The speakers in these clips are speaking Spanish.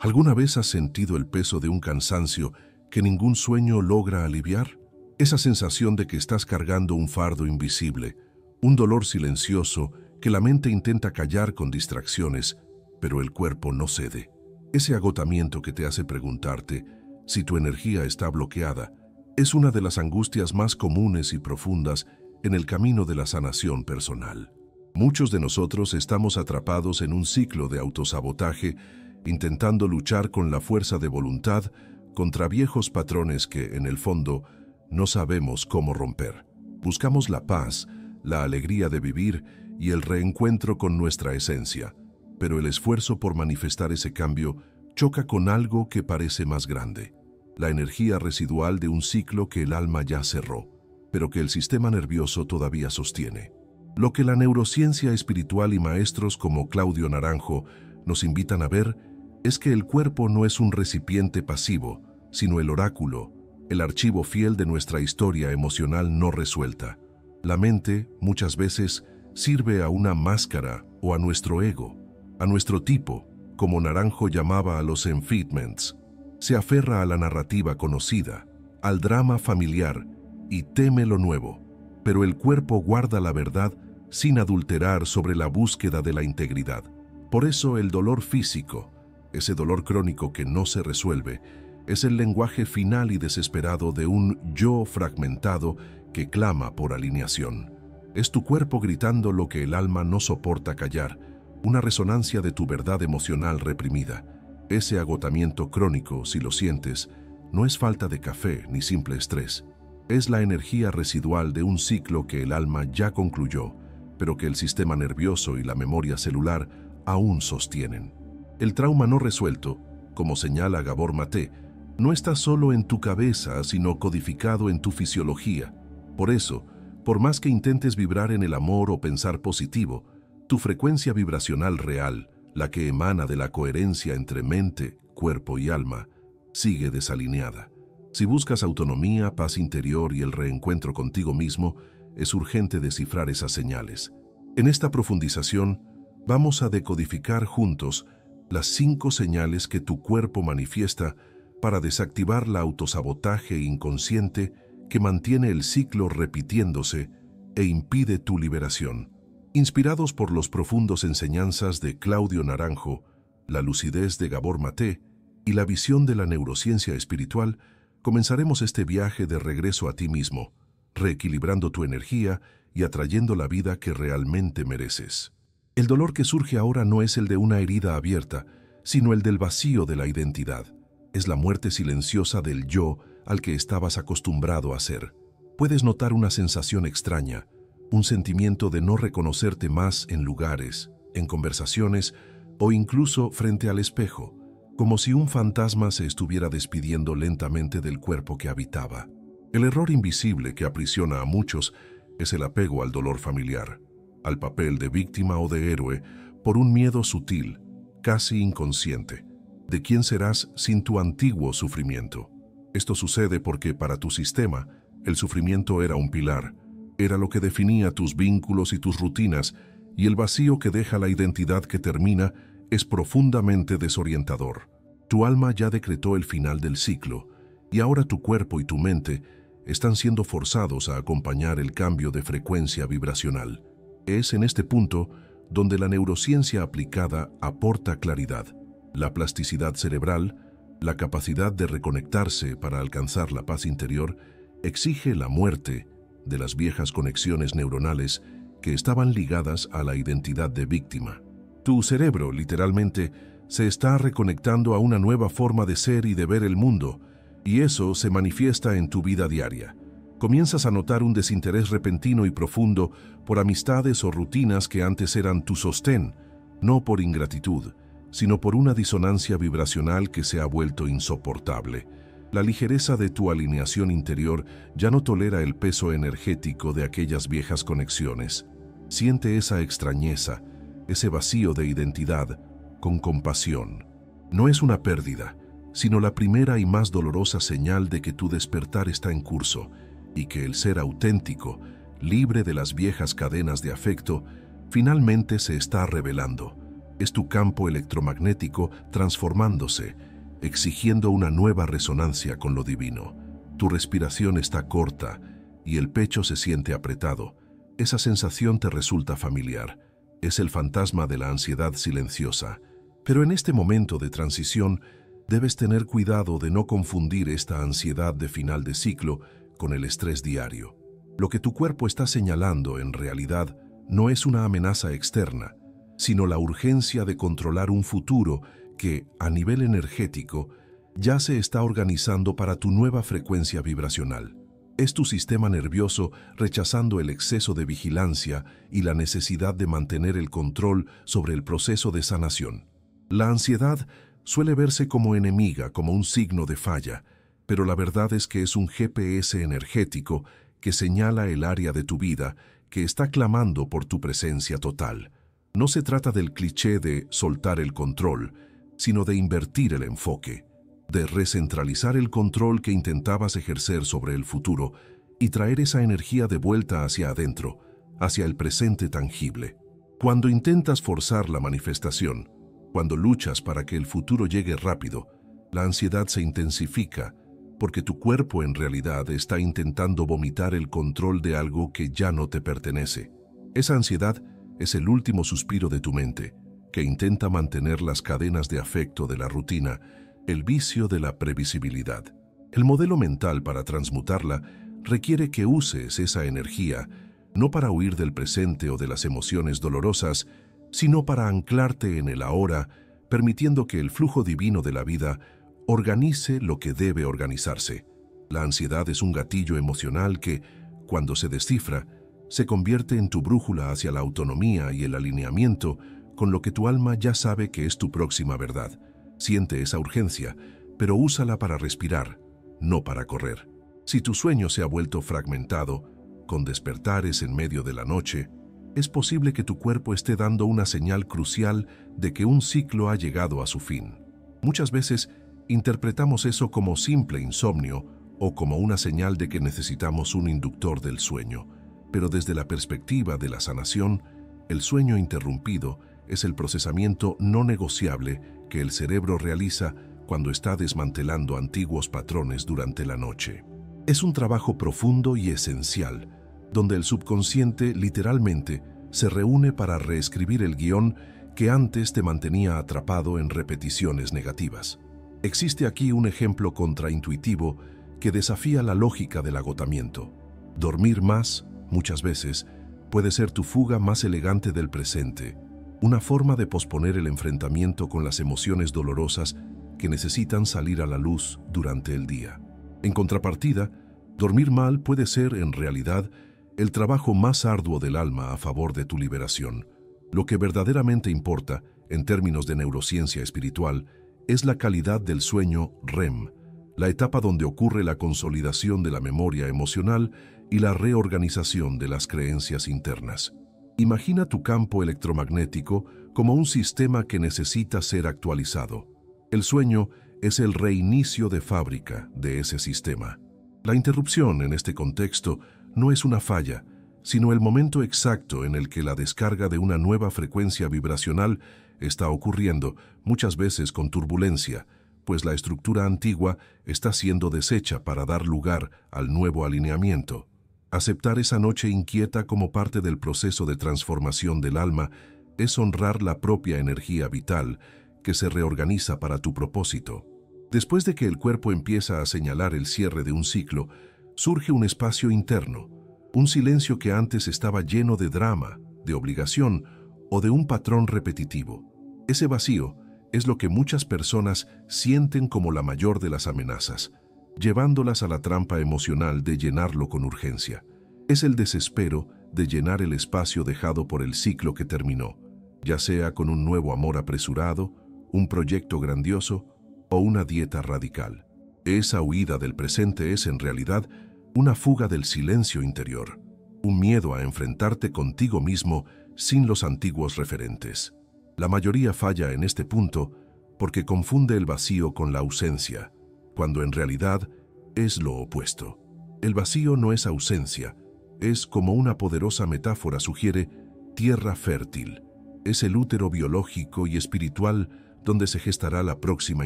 ¿Alguna vez has sentido el peso de un cansancio que ningún sueño logra aliviar? Esa sensación de que estás cargando un fardo invisible, un dolor silencioso que la mente intenta callar con distracciones, pero el cuerpo no cede. Ese agotamiento que te hace preguntarte si tu energía está bloqueada es una de las angustias más comunes y profundas en el camino de la sanación personal. Muchos de nosotros estamos atrapados en un ciclo de autosabotaje, intentando luchar con la fuerza de voluntad contra viejos patrones que, en el fondo, no sabemos cómo romper. Buscamos la paz, la alegría de vivir y el reencuentro con nuestra esencia, pero el esfuerzo por manifestar ese cambio choca con algo que parece más grande: la energía residual de un ciclo que el alma ya cerró, pero que el sistema nervioso todavía sostiene. Lo que la neurociencia espiritual y maestros como Claudio Naranjo nos invitan a ver es que el cuerpo no es un recipiente pasivo, sino el oráculo, el archivo fiel de nuestra historia emocional no resuelta. La mente, muchas veces, sirve a una máscara o a nuestro ego, a nuestro tipo, como Naranjo llamaba a los enfeitments. Se aferra a la narrativa conocida, al drama familiar y teme lo nuevo, pero el cuerpo guarda la verdad sin adulterar sobre la búsqueda de la integridad. Por eso el dolor físico, ese dolor crónico que no se resuelve, es el lenguaje final y desesperado de un yo fragmentado que clama por alineación. Es tu cuerpo gritando lo que el alma no soporta callar, una resonancia de tu verdad emocional reprimida. Ese agotamiento crónico, si lo sientes, no es falta de café ni simple estrés. Es la energía residual de un ciclo que el alma ya concluyó, pero que el sistema nervioso y la memoria celular aún sostienen. El trauma no resuelto, como señala Gabor Maté, no está solo en tu cabeza, sino codificado en tu fisiología. Por eso, por más que intentes vibrar en el amor o pensar positivo, tu frecuencia vibracional real, la que emana de la coherencia entre mente, cuerpo y alma, sigue desalineada. Si buscas autonomía, paz interior y el reencuentro contigo mismo, es urgente descifrar esas señales. En esta profundización, vamos a decodificar juntos las 5 señales que tu cuerpo manifiesta para desactivar la autosabotaje inconsciente que mantiene el ciclo repitiéndose e impide tu liberación. Inspirados por los profundos enseñanzas de Claudio Naranjo, la lucidez de Gabor Maté y la visión de la neurociencia espiritual, comenzaremos este viaje de regreso a ti mismo, reequilibrando tu energía y atrayendo la vida que realmente mereces. El dolor que surge ahora no es el de una herida abierta, sino el del vacío de la identidad. Es la muerte silenciosa del yo al que estabas acostumbrado a ser. Puedes notar una sensación extraña, un sentimiento de no reconocerte más en lugares, en conversaciones o incluso frente al espejo, como si un fantasma se estuviera despidiendo lentamente del cuerpo que habitaba. El error invisible que aprisiona a muchos es el apego al dolor familiar, al papel de víctima o de héroe, por un miedo sutil, casi inconsciente, de quién serás sin tu antiguo sufrimiento. Esto sucede porque para tu sistema, el sufrimiento era un pilar, era lo que definía tus vínculos y tus rutinas, y el vacío que deja la identidad que termina es profundamente desorientador. Tu alma ya decretó el final del ciclo, y ahora tu cuerpo y tu mente están siendo forzados a acompañar el cambio de frecuencia vibracional. Es en este punto donde la neurociencia aplicada aporta claridad, la plasticidad cerebral, la capacidad de reconectarse para alcanzar la paz interior, exige la muerte de las viejas conexiones neuronales que estaban ligadas a la identidad de víctima. Tu cerebro, literalmente, se está reconectando a una nueva forma de ser y de ver el mundo, y eso se manifiesta en tu vida diaria. Comienzas a notar un desinterés repentino y profundo por amistades o rutinas que antes eran tu sostén, no por ingratitud, sino por una disonancia vibracional que se ha vuelto insoportable. La ligereza de tu alineación interior ya no tolera el peso energético de aquellas viejas conexiones. Siente esa extrañeza, ese vacío de identidad, con compasión. No es una pérdida, sino la primera y más dolorosa señal de que tu despertar está en curso y que el ser auténtico, libre de las viejas cadenas de afecto, finalmente se está revelando. Es tu campo electromagnético transformándose, exigiendo una nueva resonancia con lo divino. Tu respiración está corta y el pecho se siente apretado. Esa sensación te resulta familiar. Es el fantasma de la ansiedad silenciosa. Pero en este momento de transición, debes tener cuidado de no confundir esta ansiedad de final de ciclo con el estrés diario. Lo que tu cuerpo está señalando en realidad no es una amenaza externa, sino la urgencia de controlar un futuro que, a nivel energético, ya se está organizando para tu nueva frecuencia vibracional. Es tu sistema nervioso rechazando el exceso de vigilancia y la necesidad de mantener el control sobre el proceso de sanación. La ansiedad suele verse como enemiga, como un signo de falla, pero la verdad es que es un GPS energético que señala el área de tu vida que está clamando por tu presencia total. No se trata del cliché de soltar el control, sino de invertir el enfoque, de recentralizar el control que intentabas ejercer sobre el futuro y traer esa energía de vuelta hacia adentro, hacia el presente tangible. Cuando intentas forzar la manifestación, cuando luchas para que el futuro llegue rápido, la ansiedad se intensifica, porque tu cuerpo en realidad está intentando vomitar el control de algo que ya no te pertenece. Esa ansiedad es el último suspiro de tu mente, que intenta mantener las cadenas de afecto de la rutina, el vicio de la previsibilidad. El modelo mental para transmutarla requiere que uses esa energía, no para huir del presente o de las emociones dolorosas, sino para anclarte en el ahora, permitiendo que el flujo divino de la vida organice lo que debe organizarse. La ansiedad es un gatillo emocional que, cuando se descifra, se convierte en tu brújula hacia la autonomía y el alineamiento con lo que tu alma ya sabe que es tu próxima verdad. Siente esa urgencia, pero úsala para respirar, no para correr. Si tu sueño se ha vuelto fragmentado, con despertares en medio de la noche, es posible que tu cuerpo esté dando una señal crucial de que un ciclo ha llegado a su fin. Muchas veces interpretamos eso como simple insomnio o como una señal de que necesitamos un inductor del sueño, pero desde la perspectiva de la sanación, el sueño interrumpido es el procesamiento no negociable que el cerebro realiza cuando está desmantelando antiguos patrones durante la noche. Es un trabajo profundo y esencial, donde el subconsciente literalmente se reúne para reescribir el guión que antes te mantenía atrapado en repeticiones negativas. Existe aquí un ejemplo contraintuitivo que desafía la lógica del agotamiento. Dormir más, muchas veces, puede ser tu fuga más elegante del presente, una forma de posponer el enfrentamiento con las emociones dolorosas que necesitan salir a la luz durante el día. En contrapartida, dormir mal puede ser, en realidad, el trabajo más arduo del alma a favor de tu liberación. Lo que verdaderamente importa, en términos de neurociencia espiritual, es la calidad del sueño REM, la etapa donde ocurre la consolidación de la memoria emocional y la reorganización de las creencias internas. Imagina tu campo electromagnético como un sistema que necesita ser actualizado. El sueño es el reinicio de fábrica de ese sistema. La interrupción en este contexto no es una falla, sino el momento exacto en el que la descarga de una nueva frecuencia vibracional está ocurriendo, muchas veces con turbulencia, pues la estructura antigua está siendo deshecha para dar lugar al nuevo alineamiento. Aceptar esa noche inquieta como parte del proceso de transformación del alma es honrar la propia energía vital que se reorganiza para tu propósito. Después de que el cuerpo empieza a señalar el cierre de un ciclo, surge un espacio interno, un silencio que antes estaba lleno de drama, de obligación o de un patrón repetitivo. Ese vacío es lo que muchas personas sienten como la mayor de las amenazas, llevándolas a la trampa emocional de llenarlo con urgencia. Es el desespero de llenar el espacio dejado por el ciclo que terminó, ya sea con un nuevo amor apresurado, un proyecto grandioso o una dieta radical. Esa huida del presente es en realidad una fuga del silencio interior, un miedo a enfrentarte contigo mismo sin los antiguos referentes. La mayoría falla en este punto porque confunde el vacío con la ausencia, cuando en realidad es lo opuesto. El vacío no es ausencia, es, como una poderosa metáfora sugiere, tierra fértil. es el útero biológico y espiritual donde se gestará la próxima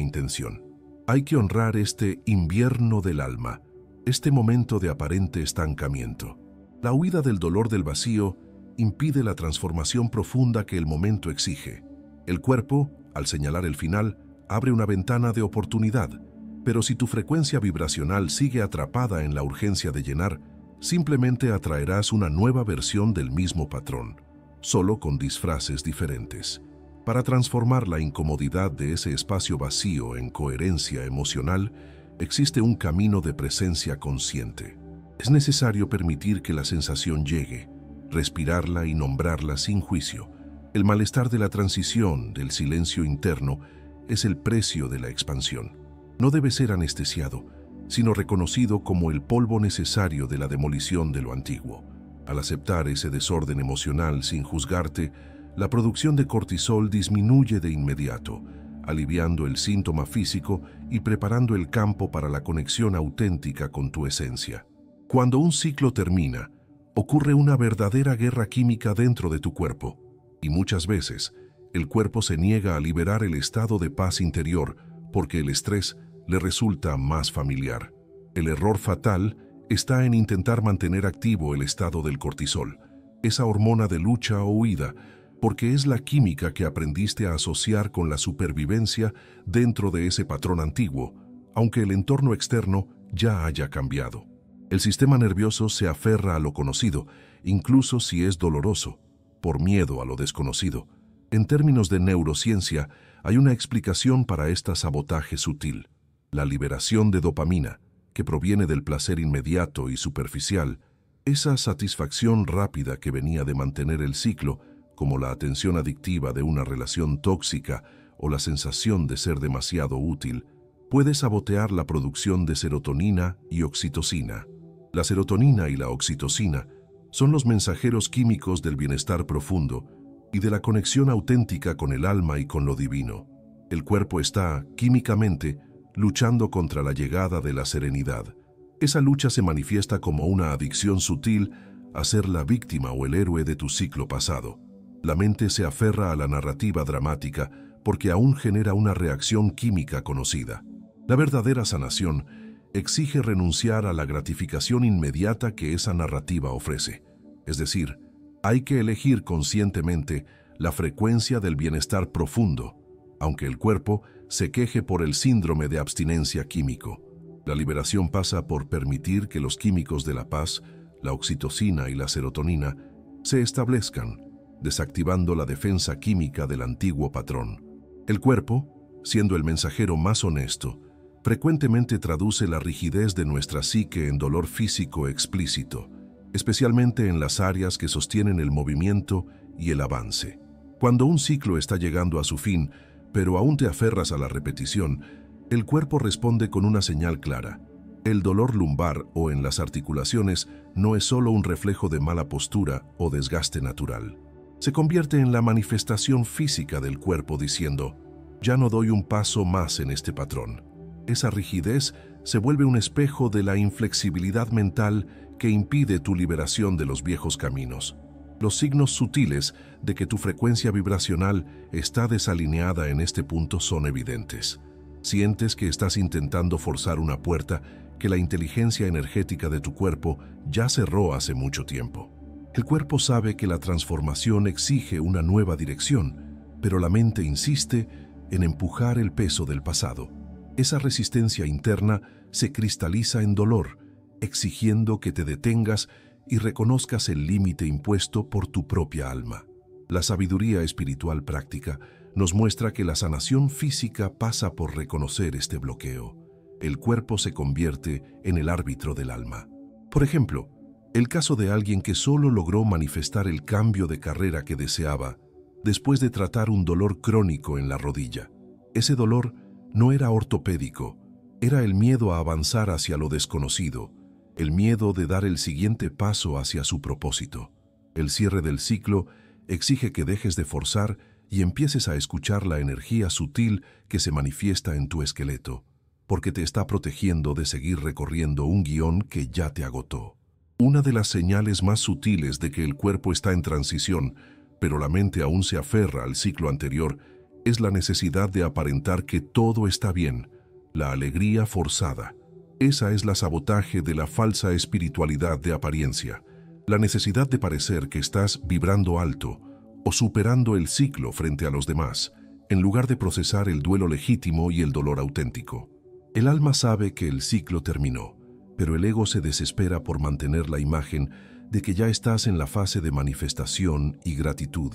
intención. Hay que honrar este invierno del alma, este momento de aparente estancamiento. La huida del dolor del vacío impide la transformación profunda que el momento exige. El cuerpo, al señalar el final, abre una ventana de oportunidad, pero si tu frecuencia vibracional sigue atrapada en la urgencia de llenar, simplemente atraerás una nueva versión del mismo patrón, solo con disfraces diferentes. Para transformar la incomodidad de ese espacio vacío en coherencia emocional, existe un camino de presencia consciente. Es necesario permitir que la sensación llegue, respirarla y nombrarla sin juicio. El malestar de la transición, del silencio interno, es el precio de la expansión. No debe ser anestesiado, sino reconocido como el polvo necesario de la demolición de lo antiguo. Al aceptar ese desorden emocional sin juzgarte, la producción de cortisol disminuye de inmediato, aliviando el síntoma físico y preparando el campo para la conexión auténtica con tu esencia. Cuando un ciclo termina, ocurre una verdadera guerra química dentro de tu cuerpo, y muchas veces el cuerpo se niega a liberar el estado de paz interior porque el estrés le resulta más familiar. El error fatal está en intentar mantener activo el estado del cortisol, esa hormona de lucha o huida, porque es la química que aprendiste a asociar con la supervivencia dentro de ese patrón antiguo, aunque el entorno externo ya haya cambiado. El sistema nervioso se aferra a lo conocido, incluso si es doloroso, por miedo a lo desconocido. En términos de neurociencia, hay una explicación para este sabotaje sutil: la liberación de dopamina, que proviene del placer inmediato y superficial, esa satisfacción rápida que venía de mantener el ciclo, como la atención adictiva de una relación tóxica o la sensación de ser demasiado útil, puede sabotear la producción de serotonina y oxitocina. La serotonina y la oxitocina son los mensajeros químicos del bienestar profundo y de la conexión auténtica con el alma y con lo divino. El cuerpo está, químicamente, luchando contra la llegada de la serenidad. Esa lucha se manifiesta como una adicción sutil a ser la víctima o el héroe de tu ciclo pasado. La mente se aferra a la narrativa dramática porque aún genera una reacción química conocida. La verdadera sanación exige renunciar a la gratificación inmediata que esa narrativa ofrece. Es decir, hay que elegir conscientemente la frecuencia del bienestar profundo, aunque el cuerpo se queje por el síndrome de abstinencia químico. La liberación pasa por permitir que los químicos de la paz, la oxitocina y la serotonina, se establezcan, desactivando la defensa química del antiguo patrón. El cuerpo, siendo el mensajero más honesto, frecuentemente traduce la rigidez de nuestra psique en dolor físico explícito, especialmente en las áreas que sostienen el movimiento y el avance. Cuando un ciclo está llegando a su fin, pero aún te aferras a la repetición, el cuerpo responde con una señal clara. El dolor lumbar o en las articulaciones no es solo un reflejo de mala postura o desgaste natural. Se convierte en la manifestación física del cuerpo diciendo: ya no doy un paso más en este patrón. Esa rigidez se vuelve un espejo de la inflexibilidad mental que impide tu liberación de los viejos caminos. Los signos sutiles de que tu frecuencia vibracional está desalineada en este punto son evidentes. Sientes que estás intentando forzar una puerta que la inteligencia energética de tu cuerpo ya cerró hace mucho tiempo. El cuerpo sabe que la transformación exige una nueva dirección, pero la mente insiste en empujar el peso del pasado. Esa resistencia interna se cristaliza en dolor, exigiendo que te detengas y reconozcas el límite impuesto por tu propia alma. La sabiduría espiritual práctica nos muestra que la sanación física pasa por reconocer este bloqueo. El cuerpo se convierte en el árbitro del alma. Por ejemplo, el caso de alguien que solo logró manifestar el cambio de carrera que deseaba después de tratar un dolor crónico en la rodilla. Ese dolor no era ortopédico, era el miedo a avanzar hacia lo desconocido, el miedo de dar el siguiente paso hacia su propósito. El cierre del ciclo exige que dejes de forzar y empieces a escuchar la energía sutil que se manifiesta en tu esqueleto, porque te está protegiendo de seguir recorriendo un guión que ya te agotó. Una de las señales más sutiles de que el cuerpo está en transición pero la mente aún se aferra al ciclo anterior, es la necesidad de aparentar que todo está bien, la alegría forzada. Esa es la sabotaje de la falsa espiritualidad de apariencia, la necesidad de parecer que estás vibrando alto o superando el ciclo frente a los demás, en lugar de procesar el duelo legítimo y el dolor auténtico. El alma sabe que el ciclo terminó, pero el ego se desespera por mantener la imagen de que ya estás en la fase de manifestación y gratitud.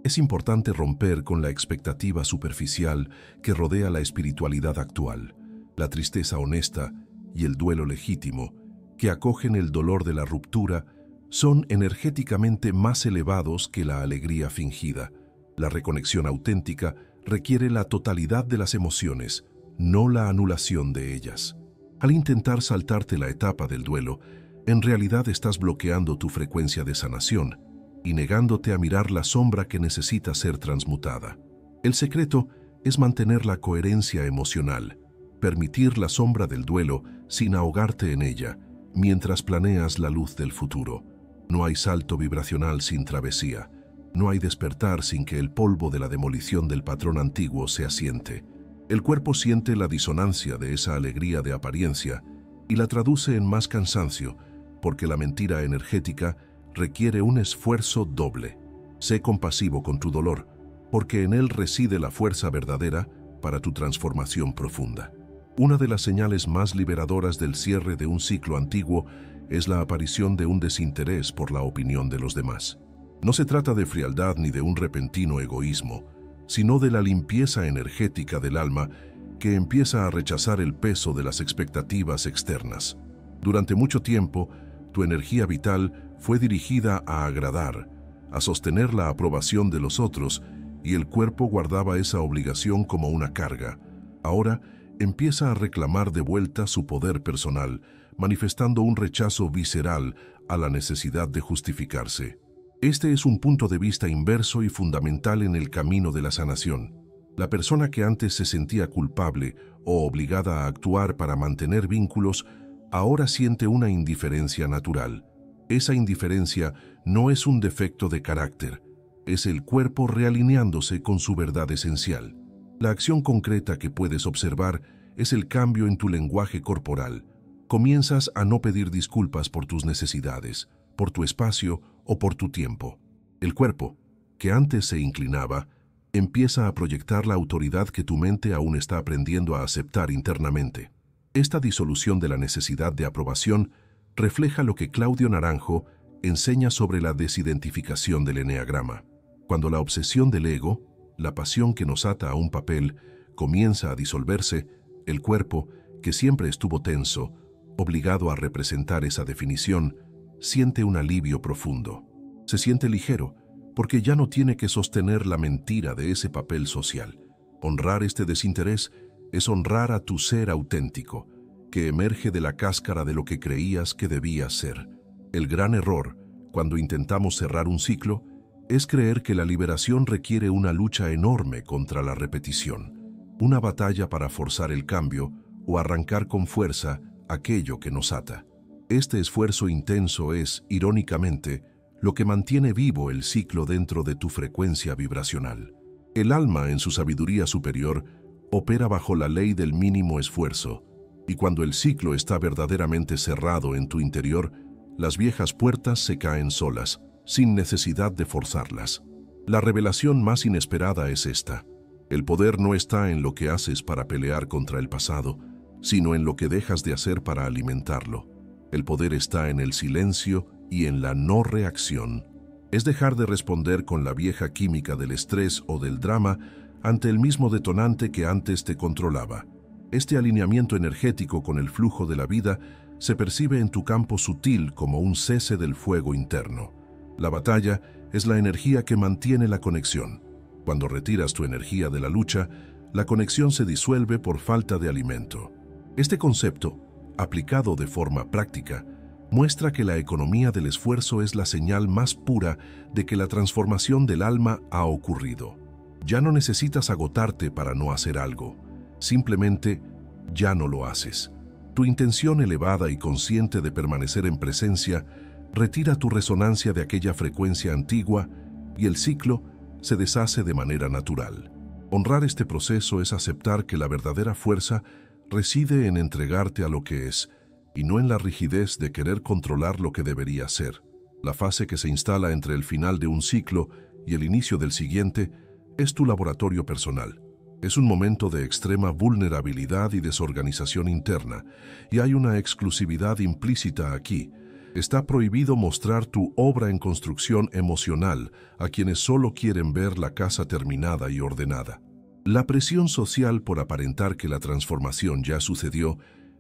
Es importante romper con la expectativa superficial que rodea la espiritualidad actual, la tristeza honesta y el duelo legítimo, que acogen el dolor de la ruptura, son energéticamente más elevados que la alegría fingida. La reconexión auténtica requiere la totalidad de las emociones, no la anulación de ellas. Al intentar saltarte la etapa del duelo, en realidad estás bloqueando tu frecuencia de sanación y negándote a mirar la sombra que necesita ser transmutada. El secreto es mantener la coherencia emocional, permitir la sombra del duelo sin ahogarte en ella, mientras planeas la luz del futuro. No hay salto vibracional sin travesía. No hay despertar sin que el polvo de la demolición del patrón antiguo se asiente. El cuerpo siente la disonancia de esa alegría de apariencia y la traduce en más cansancio, porque la mentira energética requiere un esfuerzo doble. Sé compasivo con tu dolor, porque en él reside la fuerza verdadera para tu transformación profunda. Una de las señales más liberadoras del cierre de un ciclo antiguo es la aparición de un desinterés por la opinión de los demás. No se trata de frialdad ni de un repentino egoísmo, sino de la limpieza energética del alma que empieza a rechazar el peso de las expectativas externas. Durante mucho tiempo, tu energía vital fue dirigida a agradar, a sostener la aprobación de los otros, y el cuerpo guardaba esa obligación como una carga. Ahora empieza a reclamar de vuelta su poder personal, manifestando un rechazo visceral a la necesidad de justificarse. Este es un punto de vista inverso y fundamental en el camino de la sanación. La persona que antes se sentía culpable o obligada a actuar para mantener vínculos, ahora siente una indiferencia natural. Esa indiferencia no es un defecto de carácter, es el cuerpo realineándose con su verdad esencial. La acción concreta que puedes observar es el cambio en tu lenguaje corporal. Comienzas a no pedir disculpas por tus necesidades, por tu espacio o por tu tiempo. El cuerpo, que antes se inclinaba, empieza a proyectar la autoridad que tu mente aún está aprendiendo a aceptar internamente. Esta disolución de la necesidad de aprobación refleja lo que Claudio Naranjo enseña sobre la desidentificación del eneagrama. Cuando la obsesión del ego, la pasión que nos ata a un papel, comienza a disolverse, el cuerpo, que siempre estuvo tenso, obligado a representar esa definición, siente un alivio profundo. Se siente ligero, porque ya no tiene que sostener la mentira de ese papel social. Honrar este desinterés es honrar a tu ser auténtico, que emerge de la cáscara de lo que creías que debías ser. El gran error, cuando intentamos cerrar un ciclo, es creer que la liberación requiere una lucha enorme contra la repetición, una batalla para forzar el cambio o arrancar con fuerza aquello que nos ata. Este esfuerzo intenso es, irónicamente, lo que mantiene vivo el ciclo dentro de tu frecuencia vibracional. El alma, en su sabiduría superior, opera bajo la ley del mínimo esfuerzo, y cuando el ciclo está verdaderamente cerrado en tu interior, las viejas puertas se caen solas, sin necesidad de forzarlas. La revelación más inesperada es esta: el poder no está en lo que haces para pelear contra el pasado, sino en lo que dejas de hacer para alimentarlo. El poder está en el silencio y en la no reacción. Es dejar de responder con la vieja química del estrés o del drama ante el mismo detonante que antes te controlaba. Este alineamiento energético con el flujo de la vida se percibe en tu campo sutil como un cese del fuego interno. La batalla es la energía que mantiene la conexión. Cuando retiras tu energía de la lucha, la conexión se disuelve por falta de alimento. Este concepto, aplicado de forma práctica, muestra que la economía del esfuerzo es la señal más pura de que la transformación del alma ha ocurrido. Ya no necesitas agotarte para no hacer algo, simplemente ya no lo haces. Tu intención elevada y consciente de permanecer en presencia retira tu resonancia de aquella frecuencia antigua y el ciclo se deshace de manera natural. Honrar este proceso es aceptar que la verdadera fuerza reside en entregarte a lo que es, y no en la rigidez de querer controlar lo que debería ser. La fase que se instala entre el final de un ciclo y el inicio del siguiente es tu laboratorio personal. Es un momento de extrema vulnerabilidad y desorganización interna, y hay una exclusividad implícita aquí. Está prohibido mostrar tu obra en construcción emocional a quienes solo quieren ver la casa terminada y ordenada. La presión social por aparentar que la transformación ya sucedió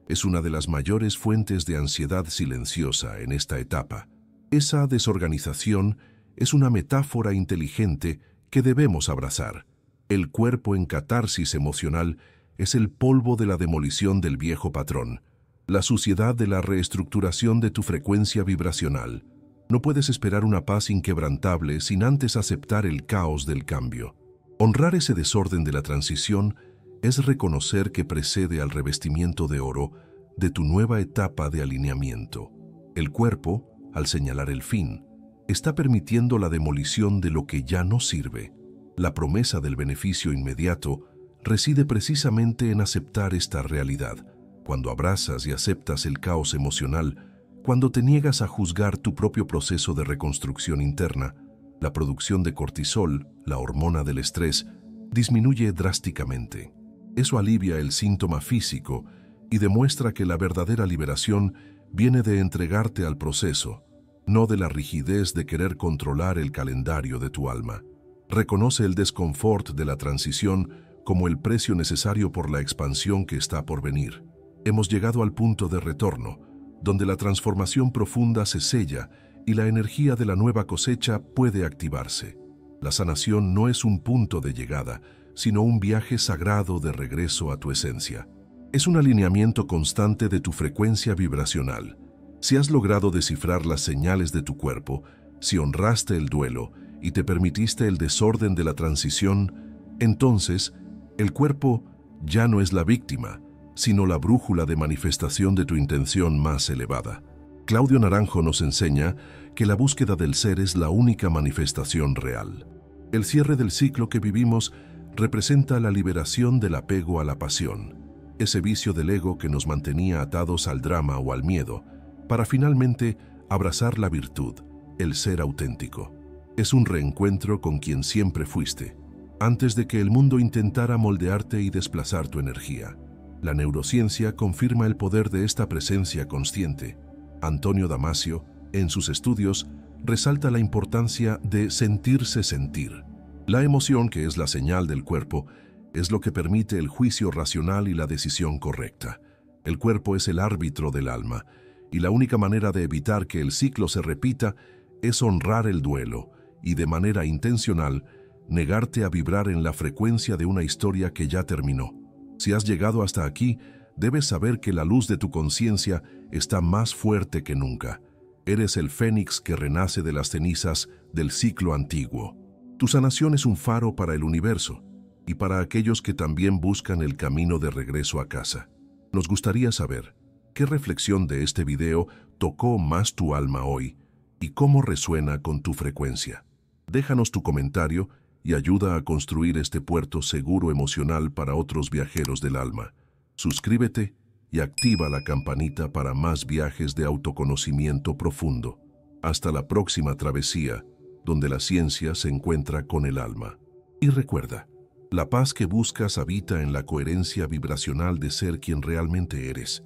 es una de las mayores fuentes de ansiedad silenciosa en esta etapa. Esa desorganización es una metáfora inteligente que debemos abrazar. El cuerpo en catarsis emocional es el polvo de la demolición del viejo patrón, la suciedad de la reestructuración de tu frecuencia vibracional. No puedes esperar una paz inquebrantable sin antes aceptar el caos del cambio. Honrar ese desorden de la transición es reconocer que precede al revestimiento de oro de tu nueva etapa de alineamiento. El cuerpo, al señalar el fin, está permitiendo la demolición de lo que ya no sirve. La promesa del beneficio inmediato reside precisamente en aceptar esta realidad. Cuando abrazas y aceptas el caos emocional, cuando te niegas a juzgar tu propio proceso de reconstrucción interna, la producción de cortisol, la hormona del estrés, disminuye drásticamente. Eso alivia el síntoma físico y demuestra que la verdadera liberación viene de entregarte al proceso, no de la rigidez de querer controlar el calendario de tu alma. Reconoce el desconfort de la transición como el precio necesario por la expansión que está por venir. Hemos llegado al punto de retorno, donde la transformación profunda se sella y la energía de la nueva cosecha puede activarse. La sanación no es un punto de llegada, sino un viaje sagrado de regreso a tu esencia. Es un alineamiento constante de tu frecuencia vibracional. Si has logrado descifrar las señales de tu cuerpo, si honraste el duelo y te permitiste el desorden de la transición, entonces el cuerpo ya no es la víctima, sino la brújula de manifestación de tu intención más elevada. Claudio Naranjo nos enseña que la búsqueda del ser es la única manifestación real. El cierre del ciclo que vivimos representa la liberación del apego a la pasión, ese vicio del ego que nos mantenía atados al drama o al miedo, para finalmente abrazar la virtud, el ser auténtico. Es un reencuentro con quien siempre fuiste, antes de que el mundo intentara moldearte y desplazar tu energía. La neurociencia confirma el poder de esta presencia consciente. Antonio Damasio, en sus estudios, resalta la importancia de sentirse sentir. La emoción, que es la señal del cuerpo, es lo que permite el juicio racional y la decisión correcta. El cuerpo es el árbitro del alma, y la única manera de evitar que el ciclo se repita es honrar el duelo y, de manera intencional, negarte a vibrar en la frecuencia de una historia que ya terminó. Si has llegado hasta aquí, debes saber que la luz de tu conciencia está más fuerte que nunca. Eres el fénix que renace de las cenizas del ciclo antiguo. Tu sanación es un faro para el universo y para aquellos que también buscan el camino de regreso a casa. Nos gustaría saber qué reflexión de este video tocó más tu alma hoy y cómo resuena con tu frecuencia. Déjanos tu comentario y ayuda a construir este puerto seguro emocional para otros viajeros del alma. Suscríbete y activa la campanita para más viajes de autoconocimiento profundo. Hasta la próxima travesía, donde la ciencia se encuentra con el alma. Y recuerda, la paz que buscas habita en la coherencia vibracional de ser quien realmente eres.